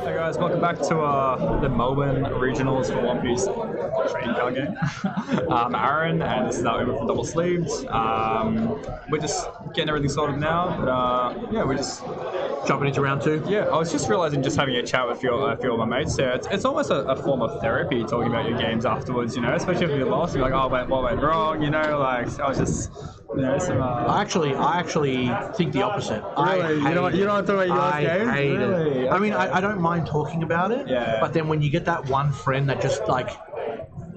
Hey guys, welcome back to the Melbourne Regionals for One Piece trading card game. I'm Aaron, and this is our Umit from Double Sleeved. We're just getting everything sorted now, but yeah, we're just jumping into round two. Yeah, I was just realizing, just having a chat with a few of my mates there, it's almost a form of therapy talking about your games afterwards, you know, especially if you're lost, you're like, oh, what went wrong, you know, like, I was just, you know, some... I actually think the opposite. Really? You don't talk about your last games? I hate really? it. I mean, I don't mind talking about it, yeah. But then when you get that one friend that just, like,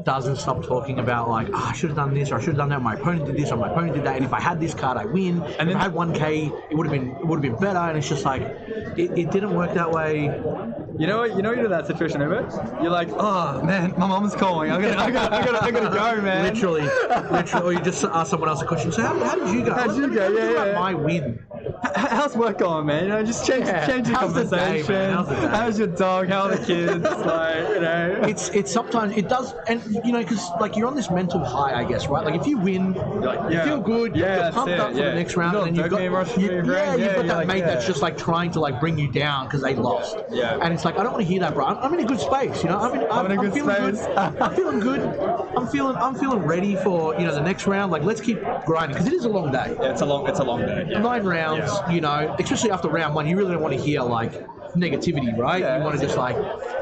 doesn't stop talking about, like, I should have done this, or I should have done that, my opponent did this, or my opponent did that, and if I had this card, I win, and if I had 1k, it would have been better, and it's just like, it didn't work that way. You know you're in that situation, Umit? You're like, oh man, my mom's calling. I gotta go, man. Literally, or you just ask someone else a question. So how did you go? How'd you go? Yeah. My win. How's work going, man? You know, just change the conversation. How's your dog? How are the kids? Like, you know, it's sometimes it does, and you know, because like you're on this mental high, I guess, right? Like if you win, you feel good, you're pumped up for the next round, and you've got that mate that's just like trying to like bring you down because they lost. Yeah. And it's like, I don't want to hear that, bro. I'm in a good space, you know. I'm feeling good. I'm feeling good. I'm feeling ready for, you know, the next round. Like, let's keep grinding because it is a long day. Yeah, it's a long day. Yeah. 9 rounds, you know, especially after round 1, you really don't want to hear like negativity, right? You want to just like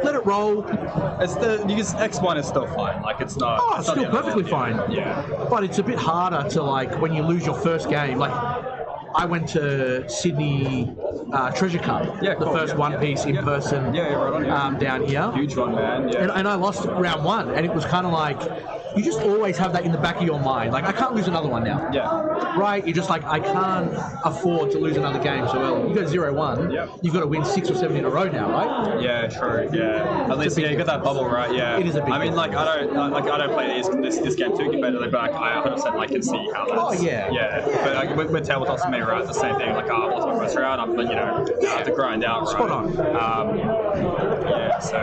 let it roll. X1 is still fine. Like, it's not. Oh, it's still perfectly fine. Yeah. But it's a bit harder to, like, when you lose your first game. Like, I went to Sydney Treasure Cup, the first One Piece in person down here. Huge one, man. Yeah. And I lost round 1, and it was kind of like, you just always have that in the back of your mind. Like, I can't lose another one now. Yeah. Right? You're just like, I can't afford to lose another game so early. You go 0-1, you've got to win 6 or 7 in a row now, right? Yeah, true. Yeah. At least, you got that bubble, right? Yeah. It is a big. I mean, like, I don't play this game too competitively, but I 100% can see how that's. Oh yeah. Yeah. But like, with tabletops and me, right, it's the same thing. Like, I lost my first round, I have to grind out. Right? Spot on. Yeah. So.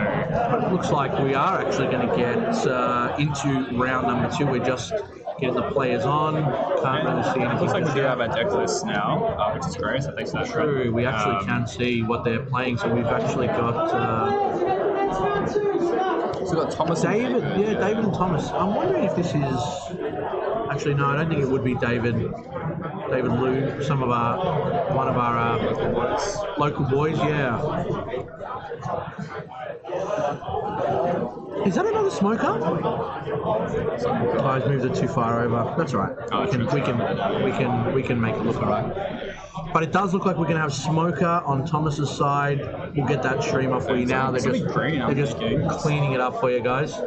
But it looks like we are actually going to get into round number 2. We're just getting the players on. Can't really see anything. Looks like we do have our deck list now, which is great. So thanks for that. True. We actually can see what they're playing. So we've actually got. So we've got Thomas David. And David. David and Thomas. I'm wondering if this is. Actually, no, I don't think it would be David. David Liu, one of our local boys, yeah. Is that another smoker? I've moved it too far over. That's all right. We can make it look all right. But it does look like we're going to have smoker on Thomas's side. We'll get that stream up for you now. They're just cleaning it up for you guys.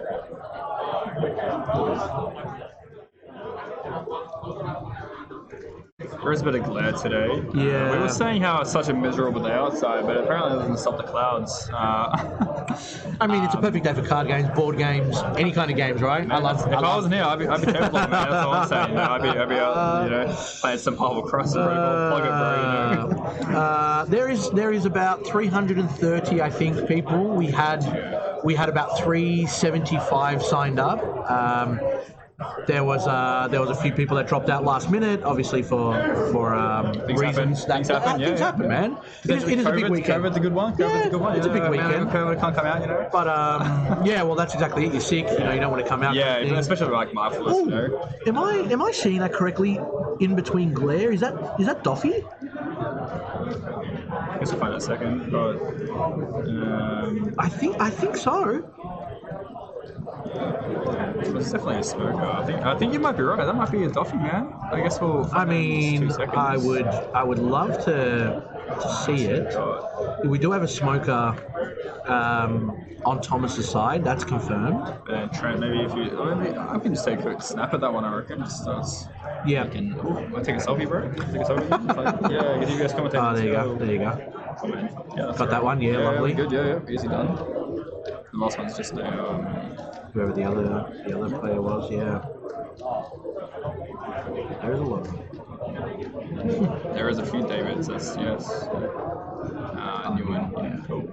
There is a bit of glare today. Yeah. We were saying how it's such a miserable day outside, but apparently it doesn't stop the clouds. I mean, it's a perfect day for card games, board games, any kind of games, right? Man, if I wasn't here, I'd be terrible, man. That's all I'm saying. You know, I'd be out, playing some Marvel Cross and plug it, bro. There is about 330, I think, people. We had about 375 signed up. There was a few people that dropped out last minute, obviously for reasons. Things happen, man. It is a big weekend. COVID's a good one. It's a big weekend. COVID can't come out, you know. But well, that's exactly it. You're sick, you know. You don't want to come out. Yeah, especially like Marvelous, you know. Am I seeing that correctly? In between glare, is that Doffy? I guess we'll find out in a second. But I think so. It's definitely a smoker. I think you might be right. That might be a Doffy, man. I guess we'll. I mean, I would love to see it. We do have a smoker on Thomas's side. That's confirmed. And Trent, maybe I can just take a quick snap at that one. I reckon. Yeah. I take a selfie, bro. Take a selfie. Yeah, you guys commentate. There you go. Oh, man. Yeah, got right. That one. Yeah, lovely. Good. Yeah. Easy done. The last one's just whoever the other player was, yeah. There's a lot. There is a few Davids, yes. New one. Yeah, cool.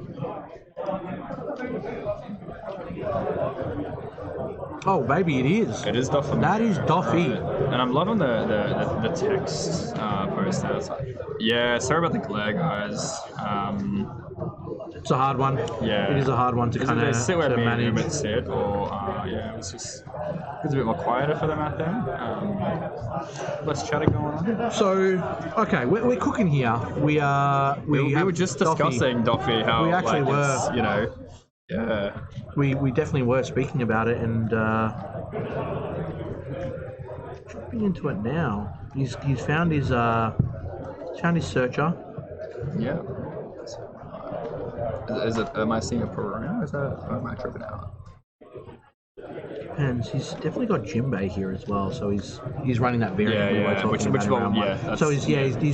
Oh, baby, it is. It is Doflamingo. That is Doffy. And I'm loving the text post there. It's like, yeah, sorry about the glare, guys. It's a hard one. Yeah. It is a hard one to kind of sit where me manage. and Umit sit, or yeah, it was a bit more quieter for them out there. Less chatting going on. So, okay, we're cooking here. We were just discussing Doffy, how we actually were. You know, yeah. We definitely were speaking about it, and jumping into it now. He's found his searcher. Yeah. Is it? Am I seeing a Perona? Or am I tripping out? Depends. He's definitely got Jimbei here as well, so he's running that variant. Yeah, yeah. Which one? Yeah. So he's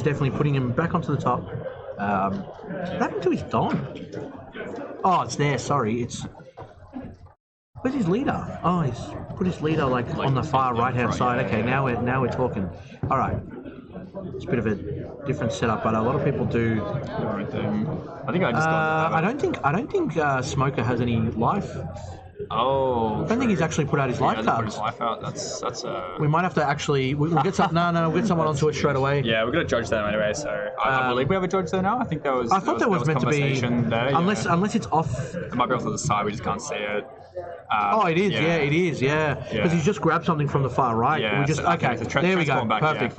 definitely putting him back onto the top. What happened to his Don? Oh, it's there. Sorry, it's. Where's his leader? Oh, he's put his leader like on the far right hand side. Yeah, okay, yeah. now we're talking. All right. It's a bit of a different setup, but a lot of people do. Right thing. I think I just got. I don't think Smoker has any life. Oh. I don't think he's actually put out his life put cards. his life out. That's. We might have to actually. We'll get some. No, we'll get someone onto it straight away. Yeah, we're gonna judge them anyway. So I believe we have a judge there now. I think that was. I thought there was meant to be. There, unless it's off. It might be off to the side. We just can't see it. It is. Yeah, it is. Yeah, because he's just grabbed something from the far right. Yeah, We just okay. There we go. Perfect.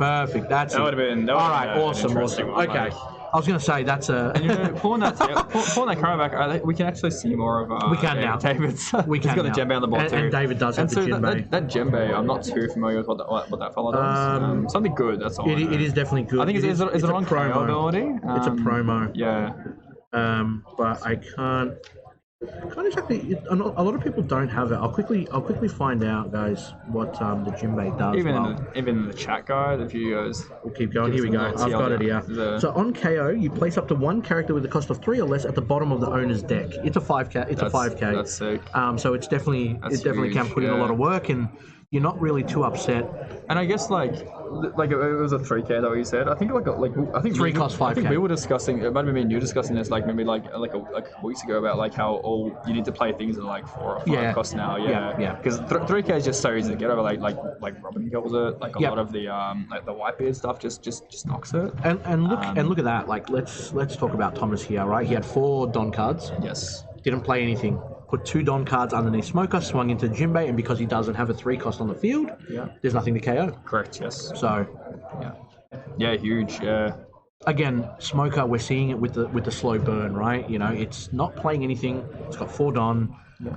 That's it. That would have been. All right. Awesome. Okay. I was going to say that's a. And pulling that camera back, we can actually see more of. We can now. David's. We can. He's got the djembe on the board too. And David does have the djembe. That djembe, I'm not too familiar with what that fella does. Something good. That's all. It is definitely good. I think is it on promo ability? It's a promo. Yeah. But I can't exactly. A lot of people don't have it. I'll quickly find out, guys, what the Jimbei does. Even in the chat guide, if you guys. We'll keep going. Here we go. I've got it here. So on KO, you place up to one character with a cost of 3 or less at the bottom of the owner's deck. It's a 5K. It's a 5K. That's sick. So it's definitely huge, can put in a lot of work, and you're not really too upset. And I guess like it was a 3K that what you said. I think I think 3 cost 5K. I think we were discussing. It might have been me and you discussing this maybe like weeks ago about like how you need to play things at like 4 or 5 costs now. Yeah. Because 3K is just so easy to get over. Like Robin kills it. Like a lot of the like the Whitebeard stuff just knocks it. And look at that. Like let's talk about Thomas here, right? He had 4 Don cards. Yes. Didn't play anything. Put 2 Don cards underneath Smoker, swung into Jimbei, and because he doesn't have a 3 cost on the field, there's nothing to KO. Correct, yes. So, yeah, huge. Yeah. Again, Smoker, we're seeing it with the slow burn, right? You know, it's not playing anything. It's got 4 Don. Yeah.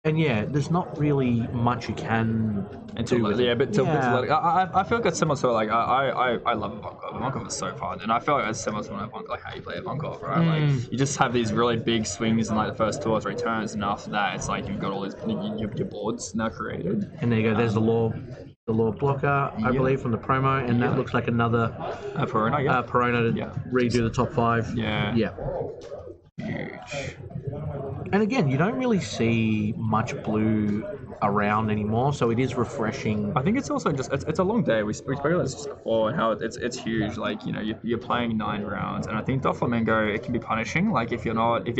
And there's not really much you can do with it. I feel like it's similar to like I love Ivankov. Ivankov is so fun, and I feel like it's similar to like how you play Ivankov, right? Like you just have these really big swings in like the first 2 or 3 turns, and after that, it's like you've got all these your boards now created. And there you go. There's the law blocker, I believe, from the promo, and that looks like another Perona to redo the top 5. Yeah. Huge. And again, you don't really see much blue around anymore, so it is refreshing. I think it's also just it's a long day. We spoke about this just before, and how it's huge. Like you're playing 9 rounds, and I think Doflamingo it can be punishing. Like if you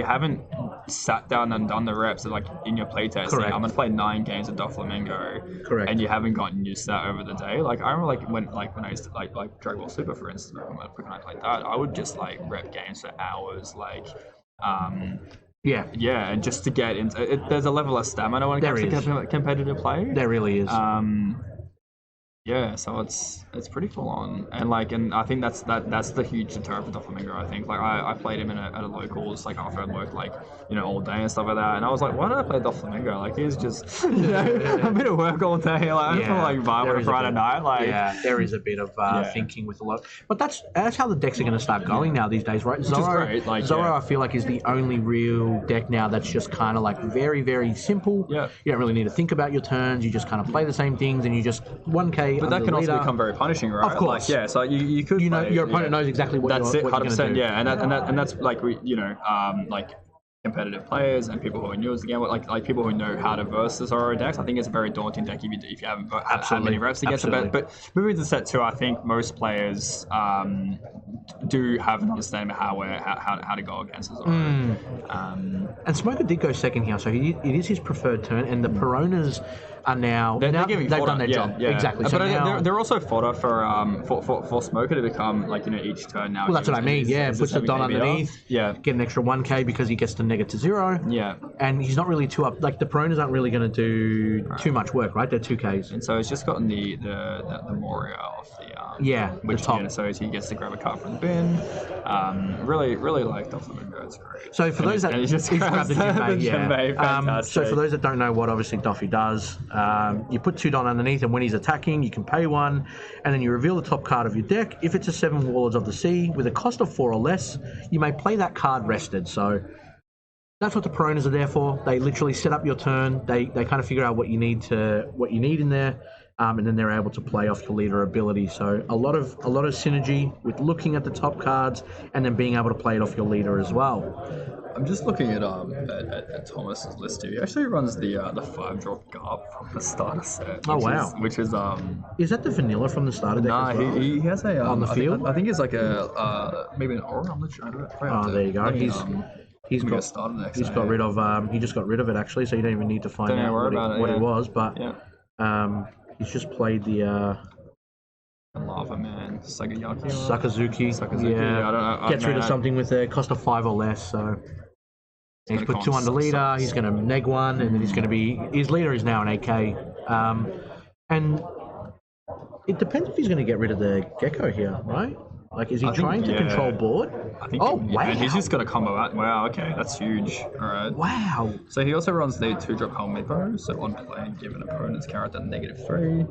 haven't sat down and done the reps like in your playtesting, I'm gonna play 9 games of Doflamingo. Correct. And you haven't gotten used to that over the day. Like I remember when I used to like Dragon Ball Super, for instance, when I played that, I would just like rep games for hours, like. And just to get into it, there's a level of stamina when it comes to competitive play. There really is. So it's pretty full on, and I think that's the huge deterrent for Doflamingo. I think I played him at a locals after I worked all day and stuff like that, and I was like, why did I play Doflamingo? Like he's just a bit of work all day. I just want to vibe on a Friday night. There is a bit of thinking with a lot, but that's how the decks are going to start going now these days, right? Zoro, I feel like is the only real deck now that's just kind of very very simple. Yeah, you don't really need to think about your turns. You just kind of play the same things, and you just 1K. But that can also become very punishing, right? Of course. So you could. Your opponent knows exactly what that's you're 100%. Do. Yeah, and that's competitive players and people who are new to the game, like people who know how to verse the Zoro decks. I think it's a very daunting deck if you haven't had many reps against it. But moving to set 2, I think most players do have an understanding of how to go against us. And Smoker did go second here, so it is his preferred turn, and the Peronas are now they've done their job. Yeah. Exactly. But So now, they're also fodder for Smoker to become each turn now. well, that's what I mean. Yeah, puts the Don underneath. Yeah. Get an extra 1k because he gets to negative 0. Yeah. And he's not really too up. Like the Peronas aren't really going to do too much work, right? They're 2ks. And so he's just gotten the Moria off the the top. So he gets to grab a card from the bin. Really like Doflamingo. It's great. So for those that he's just grabbed the Jinbei, Jinbei, fantastic. so for those that don't know what obviously Doffy does, you put 2 Don underneath, and when he's attacking, you can pay 1, and then you reveal the top card of your deck. If it's a 7 Warlords of the Sea with a cost of 4 or less, you may play that card rested. So that's what the Peronas are there for. They literally set up your turn. They kind of figure out what you need in there. And then they're able to play off your leader ability. So a lot of synergy with looking at the top cards and then being able to play it off your leader as well. I'm just looking at Thomas's list here. He actually runs the 5-drop Garp from the starter set. Which is Is that the vanilla from the starter deck? Nah, as well? he has a on the field. I think it's like a maybe an aura. I'm not sure. Oh, there you go. He's got rid of he just got rid of it actually, so you don't even need to find out what it was. But he's just played the Lava Man, Sakazuki. Yeah, I don't know. Gets rid of something with a cost of 5 or less. So he's put 2 under leader. He's going to neg 1, and then he's going to be his leader is now an 8k. And it depends if he's going to get rid of the Gecko here, right? Like, is he trying to control board? I think wow. And he's just got a combo out. Wow, okay, that's huge. All right. Wow. So he also runs the 2-drop helmet bow. So on play, give an opponent's character -3.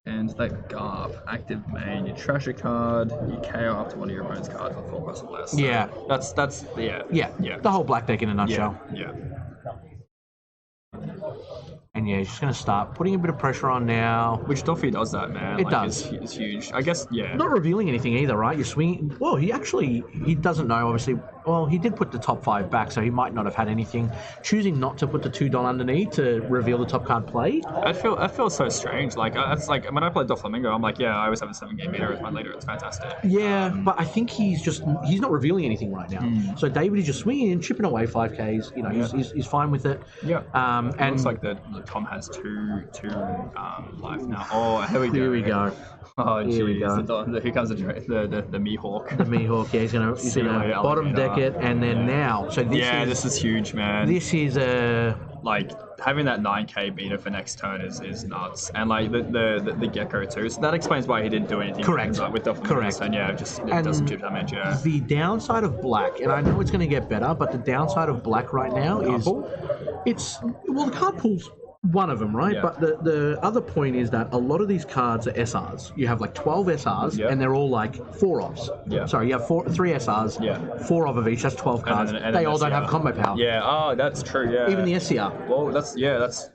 And that Garp, active main, you trash a card, you KO up to one of your opponent's cards with 4 plus or less. So yeah. That's The whole black deck in a nutshell. Yeah. And yeah, he's just going to start putting a bit of pressure on now. Which Doffy does that, man. It does. It's huge. I guess, yeah. Not revealing anything either, right? You're swinging. Well, he doesn't know, obviously. Well, he did put the top 5 back, so he might not have had anything. Choosing not to put the 2 Don underneath to reveal the top card play. I feel so strange. Like, that's like when I play Doflamingo, I'm like, yeah, I always have a 7-game meter as my leader. It's fantastic. Yeah, but I think he's not revealing anything right now. So David is just swinging in, chipping away 5Ks. You know, he's fine with it. Yeah. And it looks like Tom has two life now. Oh, here we go. Oh, here we go. Here comes the Mihawk. The Mihawk, yeah, he's gonna bottom deck it, and then now. So this is huge, man. This is like having that 9k beater for next turn is nuts, and like the Gecko too. So that explains why he didn't do anything. Correct. With the Correct. And it doesn't chip damage. Yeah. The downside of black, and I know it's going to get better, but the downside of black right now is the card pool's one of them, right? Yeah. But the other point is that a lot of these cards are SRs. You have like 12 SRs, and they're all like 4-ofs. Yeah. Sorry, you have 3 SRs, 4 of each. That's 12 cards. And they all don't have combo power. Yeah. Oh, that's true. Yeah. Even the SCR. Well, that's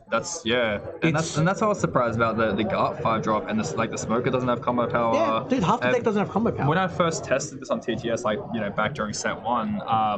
that's how I was surprised about the Garp 5-drop and the Smoker doesn't have combo power. Yeah, dude, half the deck doesn't have combo power. When I first tested this on TTS, back during set 1, I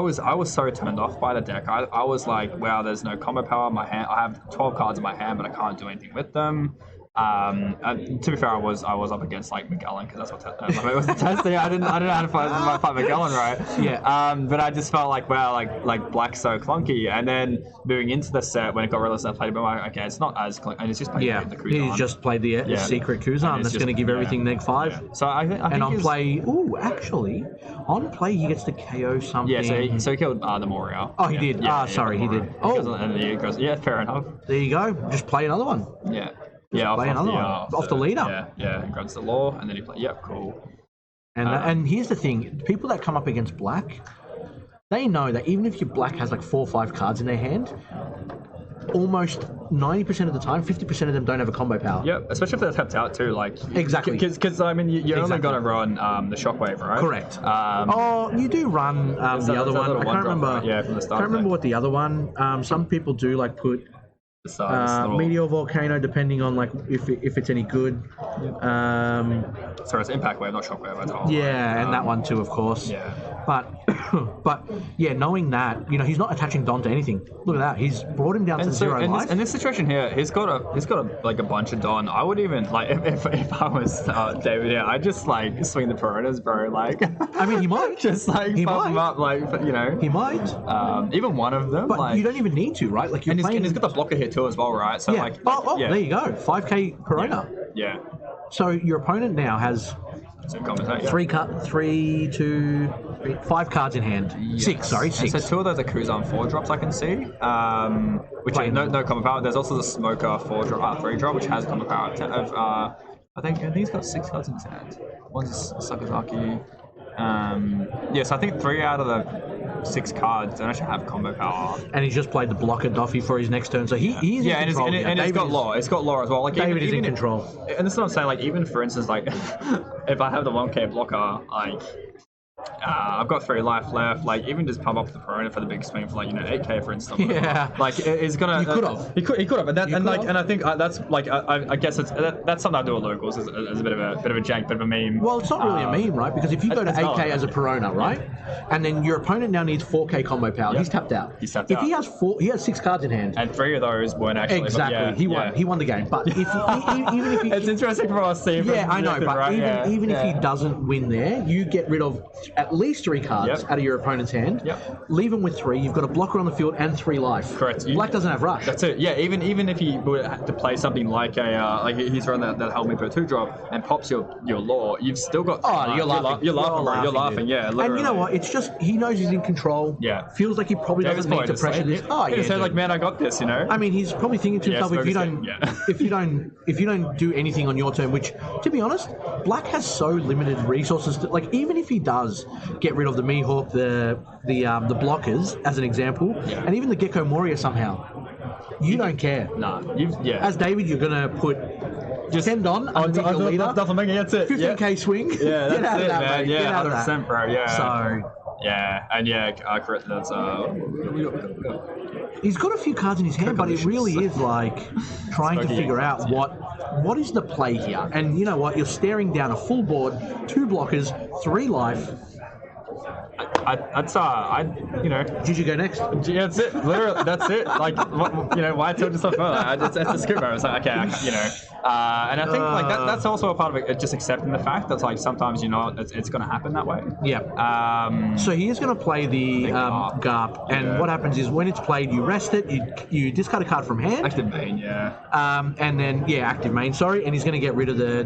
was so turned off by the deck. I was like, wow, there's no combo power in my hand. I have 12 cards in my hand, but I can't do anything with them. And to be fair, I was up against like Magellan because that's what it was the testing. I didn't know how to fight Magellan right. Yeah. But I just felt like wow, like black's so clunky. And then moving into the set when it got released, I played, but I'm like, okay, it's not as clunky. And it's just played the Kuzan. He's just played the secret Kuzan that's going to give everything -5. Yeah. So I think on play, on play he gets to KO something. Yeah. So he killed the Moria. Oh, he did. He did. And he goes, yeah, fair enough. There you go. Just play another one. Yeah. Off the leader. Yeah, he grabs the law, and then he plays. Yep, cool. And here's the thing: people that come up against black, they know that even if your black has like 4 or 5 cards in their hand, almost 90% of the time, 50% of them don't have a combo power. Yep, especially if they're tapped out too. Like exactly, because I mean, you're only going to run the Shockwave, right? Correct. You do run the other one. I can't remember. From the start. I can't remember what the other one. Some people do like put So this little... Meteor Volcano, depending on like if it's any good. Sorry, it's Impact Wave, not Shockwave at all. Yeah, and that one too, of course. Yeah. But yeah, knowing that, he's not attaching Don to anything. Look at that. He's brought him down to 0 life. In this situation here, he's got a bunch of Don. I would even like if I was David here, I'd just like swing the Piranhas, bro. Like, I mean, he might just like pump them up, like he might. Even one of them, but like, you don't even need to, right? Like, and he's got the blocker here too as well, right? So yeah. There you go. 5k Piranha. Yeah. So your opponent now has 5 cards in hand. Yes. 6. And so 2 of those are Kuzan 4-drops I can see, which are no common power. There's also the Smoker 3-drop, which has common power of I think he's got 6 cards in his hand. One's Sakazaki. So I think 3 out of the 6 cards don't actually have combo power. And he's just played the blocker Doffy for his next turn, so he's in control. And it's got lore. It's got lore as well. Like David is in control. And that's what I'm saying. Like, even for instance, like if I have the 1k blocker, like I've got 3 life left. Like, even just pump up the Piranha for the big swing for 8k for instance. Yeah. Like, it's gonna. You could have. He could have. And I think that's like I guess that's something I do at locals as a bit of a jank, bit of a meme. Well, it's not really a meme, right? Because if you go to 8k as a Piranha, right, and then your opponent now needs 4k combo power, he's tapped out. If he has 6 cards in hand, and 3 of those weren't actually. Exactly. He won. He won the game. But if even if he, it's interesting for us to see. Yeah, I know. But even if he doesn't win there, you get rid of at least 3 cards out of your opponent's hand. Yep. Leave him with 3. You've got a blocker on the field and 3 life. Correct. Black doesn't have rush. That's it. Yeah. Even if he would have to play something like he's run that helmet per 2-drop and pops your lore, you've still got. You're laughing. You're laughing. Yeah. Literally. And you know what? It's just he knows he's in control. Yeah. Feels like he probably doesn't need to pressure this. He said like, man, I got this. I mean, he's probably thinking to himself, if you don't do anything on your turn, which, to be honest, Black has so limited resources. Even if he does get rid of the Mihawk, the blockers, as an example, and even the Gecko Moria somehow, you don't care. Nah. As David, you're gonna put just 10 on underneath your leader. That's it. 15k swing. Yeah, that's it, man. Mate. Yeah, 100%, bro. Yeah. So. Yeah, and correct. That's He's got a few cards in his hand, but it really is like trying to figure out what is the play here. And you know what? You're staring down a full board, 2 blockers, 3 life. Did you go next? Yeah, that's it. Literally, that's it. Like, why tell yourself it's a script, bro. It's like, okay, and I think that's also a part of it. Just accepting the fact that sometimes it's going to happen that way. Yeah. So he is going to play the Garp, and what happens is when it's played, you rest it, you discard a card from hand. Active main, yeah. And then active main. Sorry, and he's going to get rid of the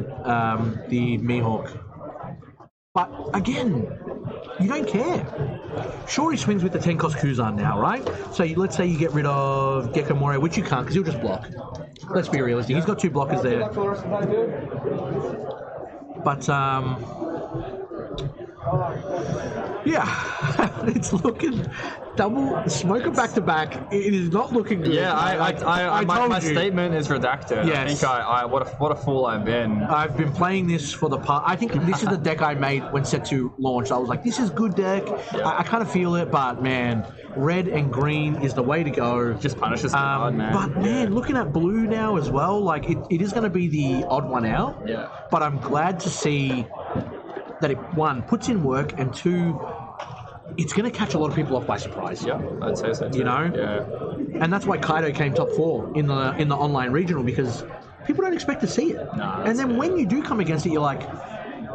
Mihawk. But again, you don't care. Sure, he swings with the 10 cost Kuzan now, right? So let's say you get rid of Gecko Moria, which you can't because he'll just block. Let's be realistic. He's got 2 blockers there. But it's looking double smoker back to back. It is not looking good. Yeah, my statement is redacted. Yes. I think what a fool I've been. I've been playing this for the past. I think this is the deck I made when Set 2 launched. I was like, this is good deck. Yeah. I kind of feel it, but man, red and green is the way to go. Just punish this card, man. But man, looking at blue now as well, like it is going to be the odd one out. Yeah. But I'm glad to see that it, 1, puts in work, and 2, it's going to catch a lot of people off by surprise. Yeah, I'd say so too. Yeah. And that's why Kaido came top 4 in the online regional, because people don't expect to see it. And then when you do come against it, you're like,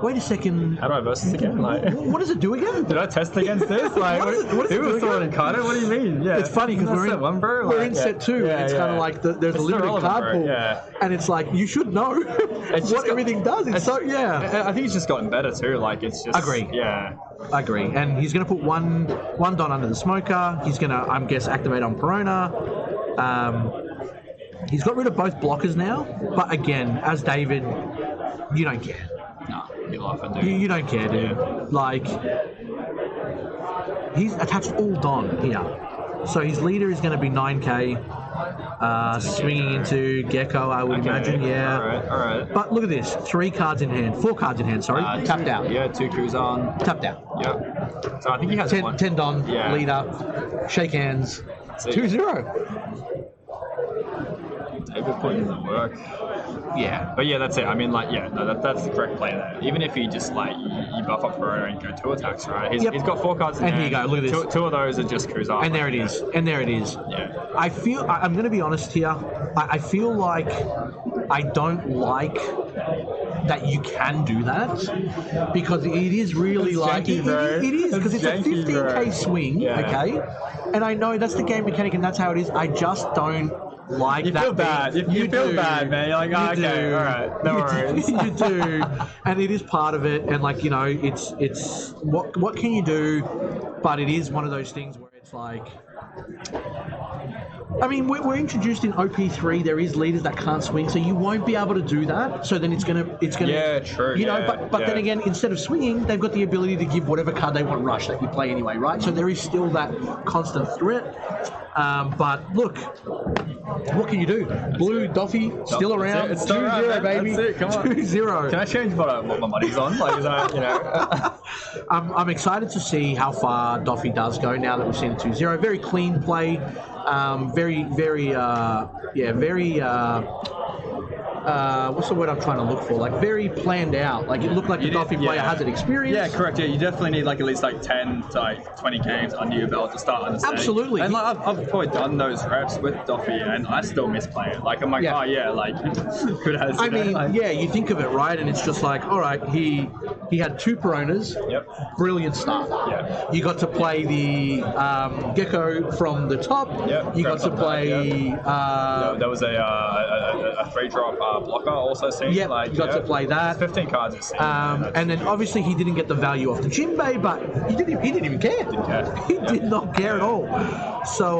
wait a second. How do I verse this again? What does it do again? Did I test against this? What was throwing Kaido? What do you mean? Yeah. It's funny because we're in set 2. Yeah, it's kind of like there's a limited card pool. Yeah. And it's like, you should know what everything does. I think it's just gotten better too. Like, it's just... Agree. Yeah. Agree. And he's going to put one Don under the smoker. He's going to, I guess, activate on Perona. He's got rid of both blockers now. But again, as David, you don't care. No, you laugh at dude. You don't care, dude. Yeah. Like, he's attached all Don here. So his leader is going to be 9k. Swinging into Gecko, I would imagine, yeah. All right. But look at this, 3 cards in hand, 4 cards in hand, sorry, tapped out. Yeah, 2 Kuzan. Tapped out. Yep. So I think he has 10 Don, leader, shake hands, 2-0. People put in the work. Yeah. But yeah, that's it. I mean, like, yeah, no, that's the correct play there. Even if you just like you buff up Corona and go 2 attacks, right? He's got 4 cards in And hand. here you go. Look at this. Two of those are just Kuzan. And there it is. And there it is. Yeah. I'm going to be honest here. I feel like I don't like that you can do that because it is really It's like janky, bro. it is because it's a janky, 15k bro. swing, Yeah. okay? And I know that's the game mechanic and that's how it is. I just don't like You that. feel bad. You feel bad, man. You're like, oh, You okay, do. all right, no worries. You do, and it is part of it. And like it's what can you do? But it is one of those things where it's like. I mean, we're introduced in OP3. There is leaders that can't swing, so you won't be able to do that. So then it's gonna. Yeah, true. You know, but then again, instead of swinging, they've got the ability to give whatever card they want rush that you play anyway, right? So there is still that constant threat. But look, what can you do? Blue Doffy still around. It's still around, 2-0, man. baby. That's it. Come on. 2-0. Can I change what my money's on? Like, is that, you know? I'm excited to see how far Doffy does go now that we've seen a 2-0. Very clean play. What's the word I'm trying to look for? Like very planned out. Like it looked like the Doffy player has an experience. Yeah, correct. Yeah, you definitely need like at least like 10 to like 20 games under your belt to start understanding. Absolutely. And like I've probably done those reps with Doffy, and I still miss playing. Like I'm like, oh yeah, like good as. I mean, yeah, you think of it right, and it's just like, all right, he had 2 Peronas. Yep. Brilliant start. Yeah. You got to play the Gecko from the top. Yep. You got to play. There was a 3-drop blocker also seen. Yeah, like, you got to play that. 15 cards is seen. And then obviously he didn't get the value off the Jinbei, but he didn't even care. He did not care at all. So,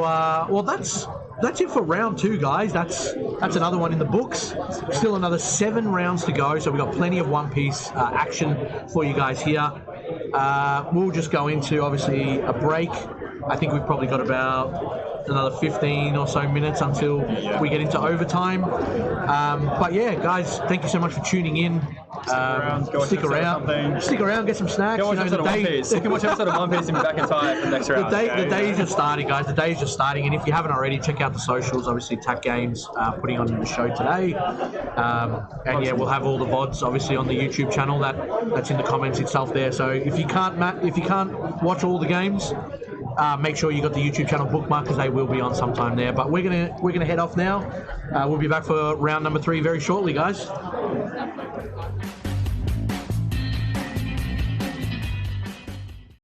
well, that's it for round 2, guys. That's another one in the books. Still another 7 rounds to go, so we've got plenty of One Piece action for you guys here. We'll just go into, obviously, a break. I think we've probably got about another 15 or so minutes until we get into overtime. But yeah, guys, thank you so much for tuning in. Stick around, get some snacks. Go watch episode of One Piece. You can watch episode of One Piece and be back in time for the next round. The day is just starting, guys. The day is just starting, and if you haven't already, check out the socials. Obviously, TAC Games putting on the show today, and yeah, we'll have all the VODs obviously on the YouTube channel. That's in the comments itself there. So if you can't watch all the games, make sure you got the YouTube channel bookmarked because they will be on sometime there. But we're gonna head off now. We'll be back for round number 3 very shortly, guys.